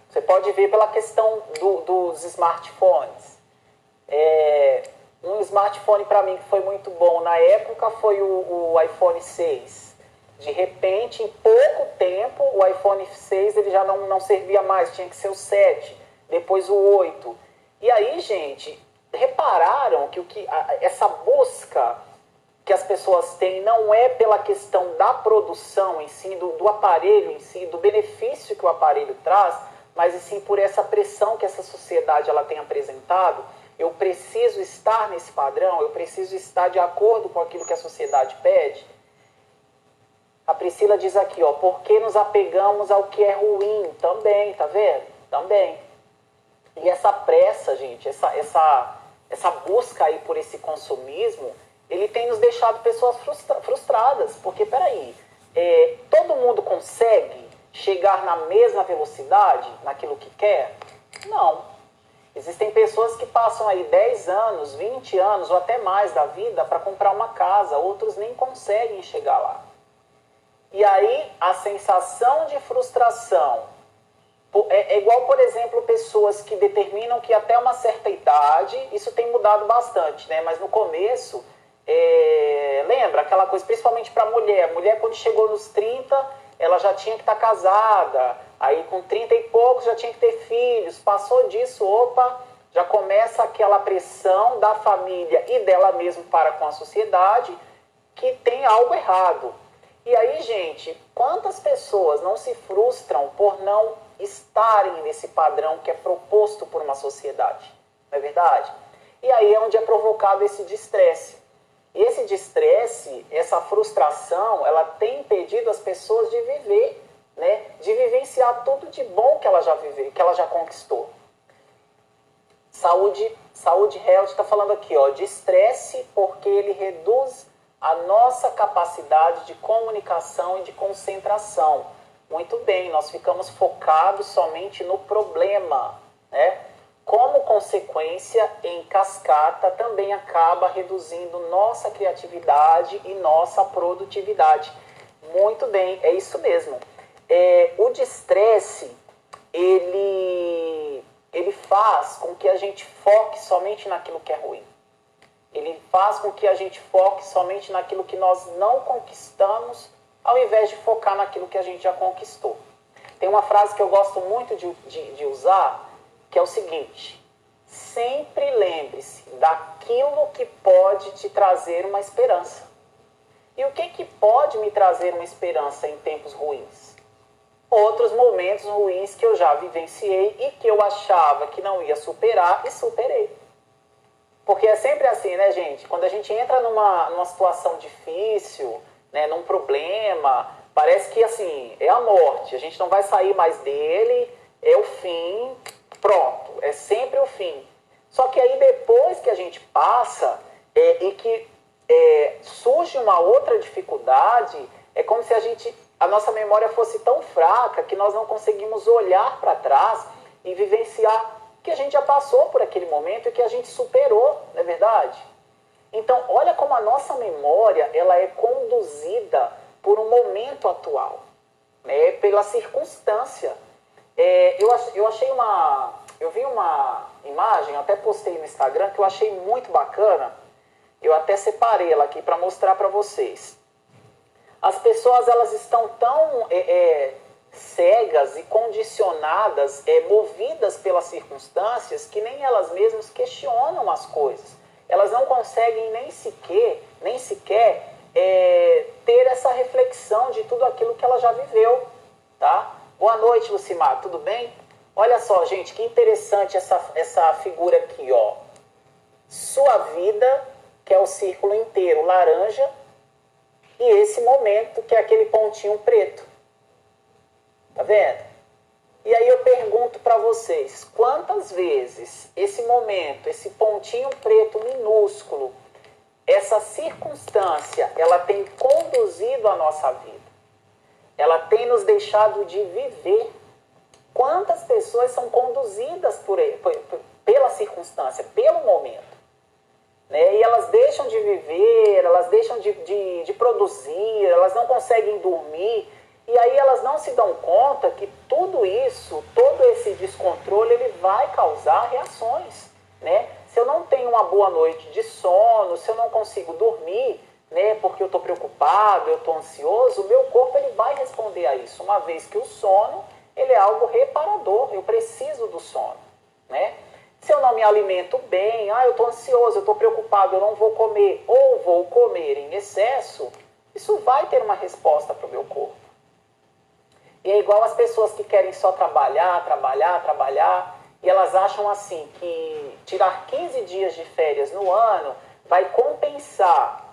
Você pode ver pela questão dos smartphones. Um smartphone para mim que foi muito bom na época foi o iPhone 6. De repente, em pouco tempo, o iPhone 6 ele já não servia mais, tinha que ser o 7, depois o 8. E aí, gente, repararam que essa busca que as pessoas têm não é pela questão da produção em si, do aparelho em si, do benefício que o aparelho traz, mas sim por essa pressão que essa sociedade ela tem apresentado. Eu preciso estar nesse padrão, eu preciso estar de acordo com aquilo que a sociedade pede. A Priscila diz aqui, ó, por que nos apegamos ao que é ruim? Também, tá vendo? Também. E essa pressa, gente, essa busca aí por esse consumismo, ele tem nos deixado pessoas frustradas. Porque, peraí, todo mundo consegue chegar na mesma velocidade naquilo que quer? Não. Existem pessoas que passam aí 10 anos, 20 anos ou até mais da vida para comprar uma casa, outros nem conseguem chegar lá. E aí a sensação de frustração é igual, por exemplo, pessoas que determinam que até uma certa idade, isso tem mudado bastante, né? Mas no começo, lembra aquela coisa, principalmente para a mulher quando chegou nos 30, ela já tinha que estar casada, aí com 30 e poucos já tinha que ter filhos, passou disso, opa, já começa aquela pressão da família e dela mesma para com a sociedade que tem algo errado. E aí, gente, quantas pessoas não se frustram por não estarem nesse padrão que é proposto por uma sociedade, não é verdade? E aí é onde é provocado esse destresse. E esse destresse, essa frustração, ela tem impedido as pessoas de viver, né? De vivenciar tudo de bom que ela já viveu, que ela já conquistou. Saúde Health está falando aqui, ó, de estresse porque ele reduz a nossa capacidade de comunicação e de concentração. Muito bem, nós ficamos focados somente no problema, né? Como consequência, em cascata, também acaba reduzindo nossa criatividade e nossa produtividade. Muito bem, é isso mesmo. O destresse, ele faz com que a gente foque somente naquilo que é ruim. Ele faz com que a gente foque somente naquilo que nós não conquistamos, ao invés de focar naquilo que a gente já conquistou. Tem uma frase que eu gosto muito de usar, que é o seguinte: sempre lembre-se daquilo que pode te trazer uma esperança. E o que pode me trazer uma esperança em tempos ruins? Outros momentos ruins que eu já vivenciei e que eu achava que não ia superar e superei. Porque é sempre assim, né, gente? Quando a gente entra numa situação difícil, né, num problema, parece que, assim, é a morte. A gente não vai sair mais dele, é o fim, pronto. É sempre o fim. Só que aí, depois que a gente passa e que surge uma outra dificuldade, é como se a nossa memória fosse tão fraca que nós não conseguimos olhar para trás e vivenciar que a gente já passou por aquele momento e que a gente superou, não é verdade? Então, olha como a nossa memória ela é conduzida por um momento atual, né? Pela circunstância. Eu vi uma imagem, até postei no Instagram, que eu achei muito bacana. Eu até separei ela aqui para mostrar para vocês. As pessoas elas estão tão cegas e condicionadas, movidas pelas circunstâncias, que nem elas mesmas questionam as coisas. Elas não conseguem nem sequer ter essa reflexão de tudo aquilo que ela já viveu, tá? Boa noite, Lucimar, tudo bem? Olha só, gente, que interessante essa figura aqui, ó. Sua vida, que é o círculo inteiro laranja, e esse momento, que é aquele pontinho preto. Tá vendo? E aí eu pergunto para vocês, quantas vezes esse momento, esse pontinho preto minúsculo, essa circunstância, ela tem conduzido a nossa vida? Ela tem nos deixado de viver? Quantas pessoas pessoas são conduzidas pela circunstância, pelo momento. Né? E elas deixam de viver, elas deixam de produzir, elas não conseguem dormir. E aí elas não se dão conta que tudo isso, todo esse descontrole, ele vai causar reações. Né? Se eu não tenho uma boa noite de sono, se eu não consigo dormir, né, porque eu estou preocupado, eu estou ansioso, o meu corpo ele vai responder a isso, uma vez que o sono ele é algo reparador, eu preciso do sono. Né? Se eu não me alimento bem, eu estou ansioso, eu estou preocupado, eu não vou comer, ou vou comer em excesso, isso vai ter uma resposta para o meu corpo. E é igual as pessoas que querem só trabalhar, e elas acham assim que tirar 15 dias de férias no ano vai compensar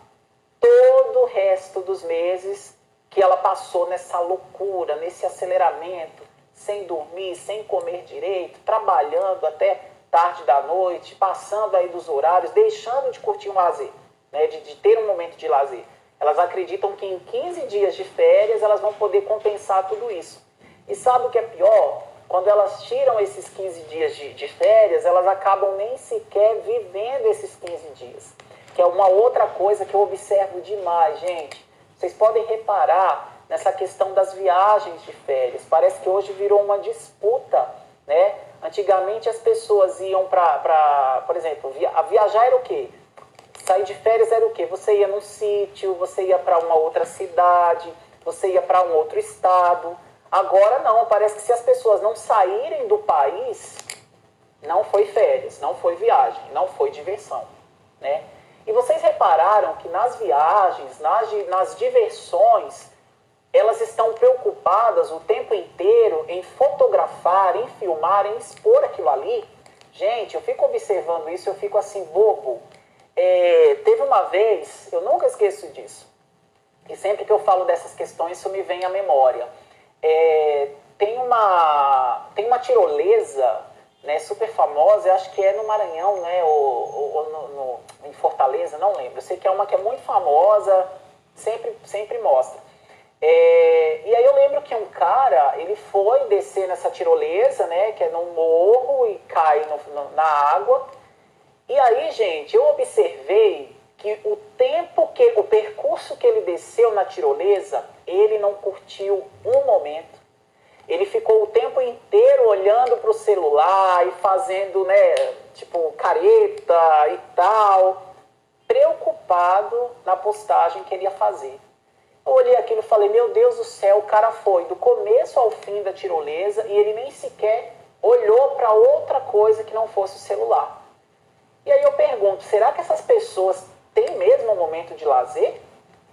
todo o resto dos meses que ela passou nessa loucura, nesse aceleramento, sem dormir, sem comer direito, trabalhando até tarde da noite, passando aí dos horários, deixando de curtir um lazer, né, de ter um momento de lazer. Elas acreditam que em 15 dias de férias elas vão poder compensar tudo isso. E sabe o que é pior? Quando elas tiram esses 15 dias de férias, elas acabam nem sequer vivendo esses 15 dias. Que é uma outra coisa que eu observo demais, gente. Vocês podem reparar nessa questão das viagens de férias. Parece que hoje virou uma disputa, né? Antigamente as pessoas iam por exemplo, viajar era o quê? Sair de férias era o quê? Você ia num sítio, você ia para uma outra cidade, você ia para um outro estado. Agora não, parece que se as pessoas não saírem do país, não foi férias, não foi viagem, não foi diversão, né? E vocês repararam que nas viagens, nas diversões, elas estão preocupadas o tempo inteiro em fotografar, em filmar, em expor aquilo ali? Gente, eu fico observando isso, eu fico assim, bobo. Teve uma vez, eu nunca esqueço disso, e sempre que eu falo dessas questões, isso me vem à memória. Tem uma tirolesa, né, super famosa, eu acho que é no Maranhão, né, ou em Fortaleza, não lembro. Eu sei que é uma que é muito famosa, sempre mostra. E aí eu lembro que um cara, ele foi descer nessa tirolesa, né, que é num morro e cai na água. E aí, gente, eu observei que o percurso que ele desceu na tirolesa, ele não curtiu um momento. Ele ficou o tempo inteiro olhando para o celular e fazendo, né, tipo, careta e tal, preocupado na postagem que ele ia fazer. Eu olhei aquilo e falei, meu Deus do céu, o cara foi do começo ao fim da tirolesa e ele nem sequer olhou para outra coisa que não fosse o celular. E aí eu pergunto, será que essas pessoas têm mesmo um momento de lazer?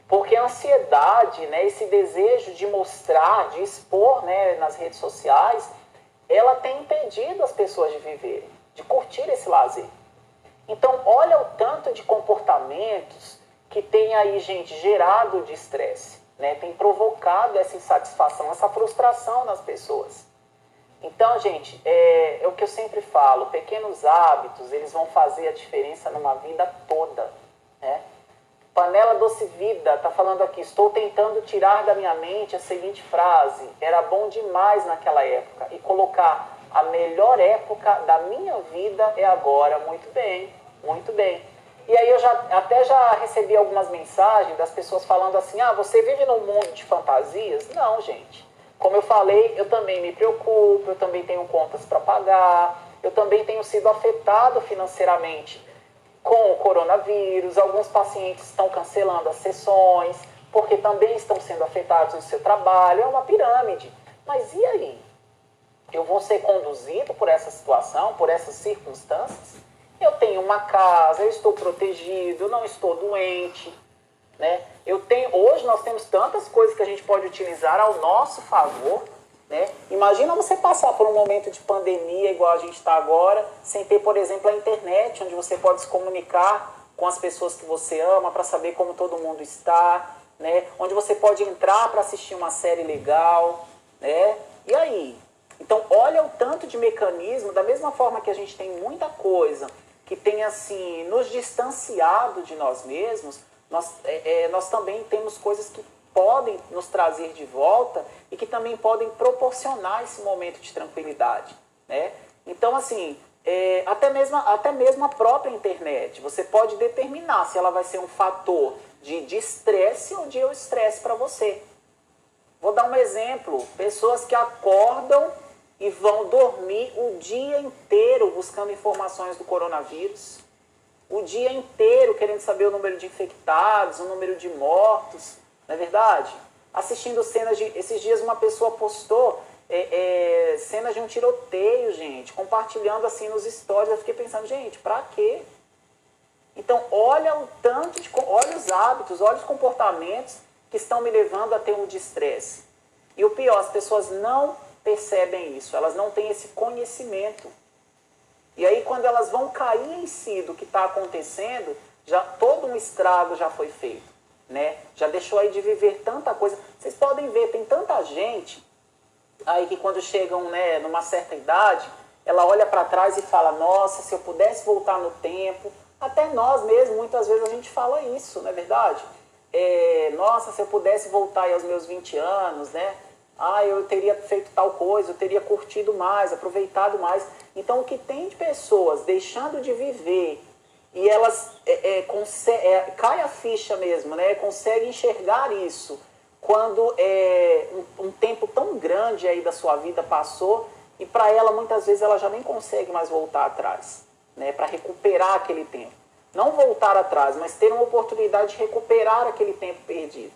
Porque a ansiedade, né, esse desejo de mostrar, de expor, né, nas redes sociais, ela tem impedido as pessoas de viverem, de curtir esse lazer. Então, olha o tanto de comportamentos que tem aí, gente, gerado de estresse, né, tem provocado essa insatisfação, essa frustração nas pessoas. Então, gente, é o que eu sempre falo, pequenos hábitos, eles vão fazer a diferença numa vida toda, né? Panela Doce Vida está falando aqui, estou tentando tirar da minha mente a seguinte frase, era bom demais naquela época, e colocar a melhor época da minha vida é agora. Muito bem, muito bem. E aí eu até já recebi algumas mensagens das pessoas falando assim, você vive num mundo de fantasias? Não, gente. Como eu falei, eu também me preocupo, eu também tenho contas para pagar, eu também tenho sido afetado financeiramente com o coronavírus, alguns pacientes estão cancelando as sessões, porque também estão sendo afetados no seu trabalho, é uma pirâmide. Mas e aí? Eu vou ser conduzido por essa situação, por essas circunstâncias? Eu tenho uma casa, eu estou protegido, eu não estou doente, né? Hoje nós temos tantas coisas que a gente pode utilizar ao nosso favor, né? Imagina você passar por um momento de pandemia igual a gente está agora, sem ter, por exemplo, a internet, onde você pode se comunicar com as pessoas que você ama para saber como todo mundo está, né? Onde você pode entrar para assistir uma série legal, né? E aí? Então, olha o tanto de mecanismo, da mesma forma que a gente tem muita coisa que tem, assim, nos distanciado de nós mesmos, nós também temos coisas que podem nos trazer de volta e que também podem proporcionar esse momento de tranquilidade, né? Então, assim, até mesmo a própria internet, você pode determinar se ela vai ser um fator de estresse ou de estresse para você. Vou dar um exemplo, pessoas que acordam e vão dormir o dia inteiro buscando informações do coronavírus, o dia inteiro querendo saber o número de infectados, o número de mortos, não é verdade? Assistindo cenas de... Esses dias uma pessoa postou cenas de um tiroteio, gente, compartilhando assim nos stories. Eu fiquei pensando, gente, pra quê? Então, olha o tanto de... Olha os hábitos, olha os comportamentos que estão me levando a ter um estresse. E o pior, as pessoas não percebem isso, elas não têm esse conhecimento. E aí, quando elas vão cair em si do que está acontecendo, já todo um estrago já foi feito, né? Já deixou aí de viver tanta coisa. Vocês podem ver, tem tanta gente aí que quando chegam, né, numa certa idade, ela olha para trás e fala, nossa, se eu pudesse voltar no tempo. Até nós mesmos, muitas vezes a gente fala isso, não é verdade? Nossa, se eu pudesse voltar aí aos meus 20 anos, né? Ah, eu teria feito tal coisa, eu teria curtido mais, aproveitado mais. Então, o que tem de pessoas deixando de viver e elas cai a ficha mesmo, né? Conseguem enxergar isso quando um tempo tão grande aí da sua vida passou e para ela, muitas vezes, ela já nem consegue mais voltar atrás, né? Para recuperar aquele tempo. Não voltar atrás, mas ter uma oportunidade de recuperar aquele tempo perdido.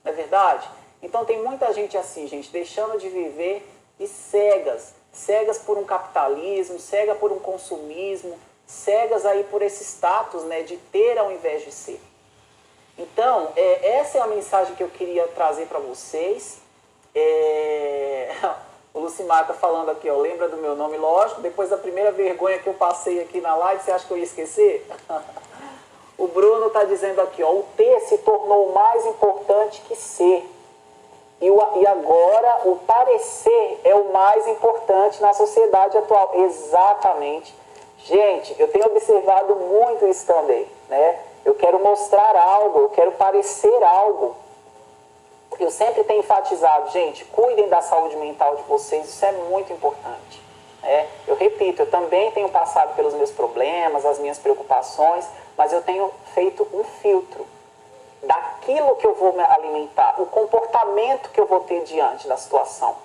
Não é verdade? Então tem muita gente assim, gente, deixando de viver e cegas por um capitalismo, cegas por um consumismo, cegas aí por esse status, né, de ter ao invés de ser. Então, essa é a mensagem que eu queria trazer para vocês. O Lucimar está falando aqui, ó, lembra do meu nome, lógico, depois da primeira vergonha que eu passei aqui na live, você acha que eu ia esquecer? O Bruno está dizendo aqui, ó, o ter se tornou mais importante que ser. E agora o parecer é o mais importante na sociedade atual. Exatamente. Gente, eu tenho observado muito isso também, né? Eu quero mostrar algo, eu quero parecer algo. Eu sempre tenho enfatizado, gente, cuidem da saúde mental de vocês, isso é muito importante. Eu repito, eu também tenho passado pelos meus problemas, as minhas preocupações, mas eu tenho feito um filtro daquilo que eu vou me alimentar, o comportamento que eu vou ter diante da situação.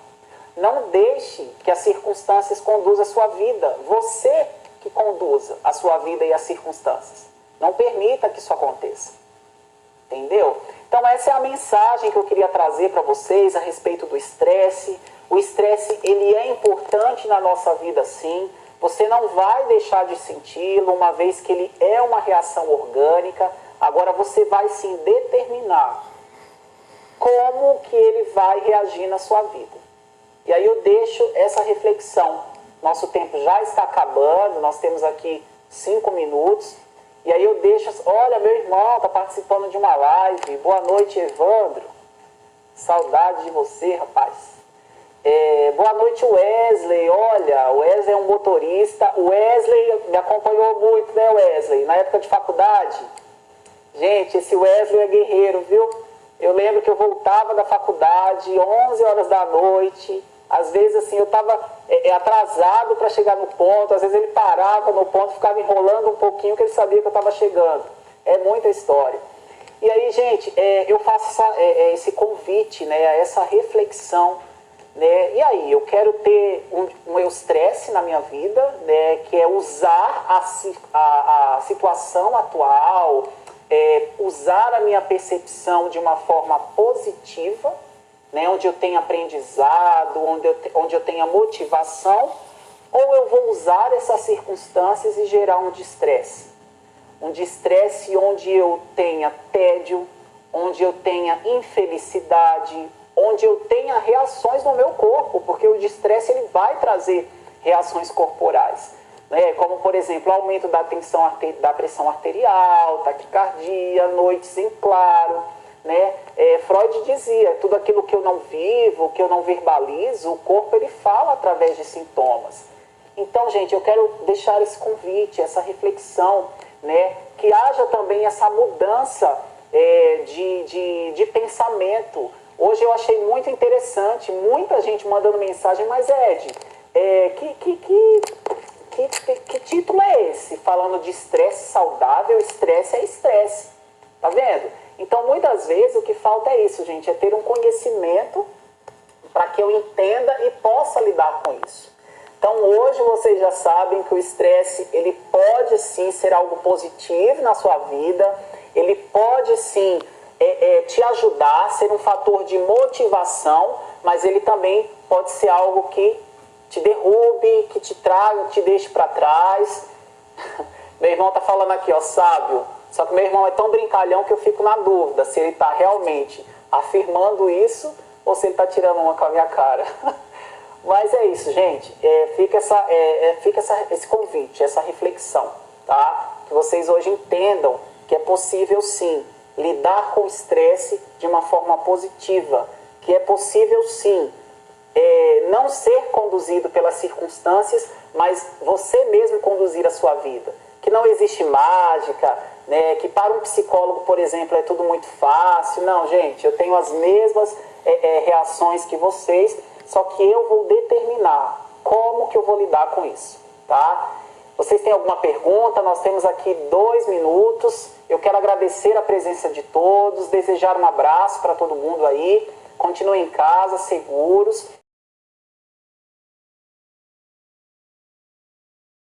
Não deixe que as circunstâncias conduzam a sua vida. Você que conduza a sua vida e as circunstâncias. Não permita que isso aconteça. Entendeu? Então essa é a mensagem que eu queria trazer para vocês a respeito do estresse. O estresse, ele é importante na nossa vida, sim. Você não vai deixar de senti-lo, uma vez que ele é uma reação orgânica. Agora você vai sim determinar como que ele vai reagir na sua vida. E aí eu deixo essa reflexão. Nosso tempo já está acabando, nós temos aqui 5 minutos. E aí eu deixo, olha, meu irmão está participando de uma live. Boa noite, Evandro. Saudade de você, rapaz. Boa noite, Wesley. Olha, o Wesley é um motorista. O Wesley me acompanhou muito, né, Wesley? Na época de faculdade. Gente, esse Wesley é guerreiro, viu? Eu lembro que eu voltava da faculdade 11 horas da noite. Às vezes, assim, eu estava atrasado para chegar no ponto. Às vezes ele parava no ponto, ficava enrolando um pouquinho, que ele sabia que eu estava chegando. É muita história. E aí, gente, eu faço esse convite, né, a essa reflexão. Né? E aí, eu quero ter um estresse na minha vida, né, que é usar a situação atual, usar a minha percepção de uma forma positiva, né, onde eu tenha aprendizado, onde eu tenha motivação, ou eu vou usar essas circunstâncias e gerar um destresse. Um destresse onde eu tenha tédio, onde eu tenha infelicidade, onde eu tenha reações no meu corpo, porque o destresse ele vai trazer reações corporais. Né? Como, por exemplo, aumento da pressão arterial, taquicardia, noites em claro. Né? Freud dizia, tudo aquilo que eu não vivo, que eu não verbalizo, o corpo ele fala através de sintomas. Então, gente, eu quero deixar esse convite, essa reflexão, né? Que haja também essa mudança de pensamento. Hoje eu achei muito interessante, muita gente mandando mensagem, mas Ed, Que título é esse? Falando de estresse saudável, estresse é estresse. Tá vendo? Então, muitas vezes, o que falta é isso, gente, é ter um conhecimento para que eu entenda e possa lidar com isso. Então, hoje vocês já sabem que o estresse, ele pode sim ser algo positivo na sua vida, ele pode sim te ajudar, ser um fator de motivação, mas ele também pode ser algo que te derrube, que te traga, que te deixe para trás. Meu irmão tá falando aqui, ó, sábio. Só que meu irmão é tão brincalhão que eu fico na dúvida se ele está realmente afirmando isso ou se ele está tirando uma com a minha cara. Mas é isso, gente. Fica esse convite, essa reflexão, tá? Que vocês hoje entendam que é possível, sim, lidar com o estresse de uma forma positiva. Que é possível, sim, não ser conduzido pelas circunstâncias, mas você mesmo conduzir a sua vida. Que não existe mágica, né? Que para um psicólogo, por exemplo, é tudo muito fácil. Não, gente, eu tenho as mesmas reações que vocês, só que eu vou determinar como que eu vou lidar com isso, tá? Vocês têm alguma pergunta? Nós temos aqui 2 minutos. Eu quero agradecer a presença de todos, desejar um abraço para todo mundo aí. Continuem em casa, seguros.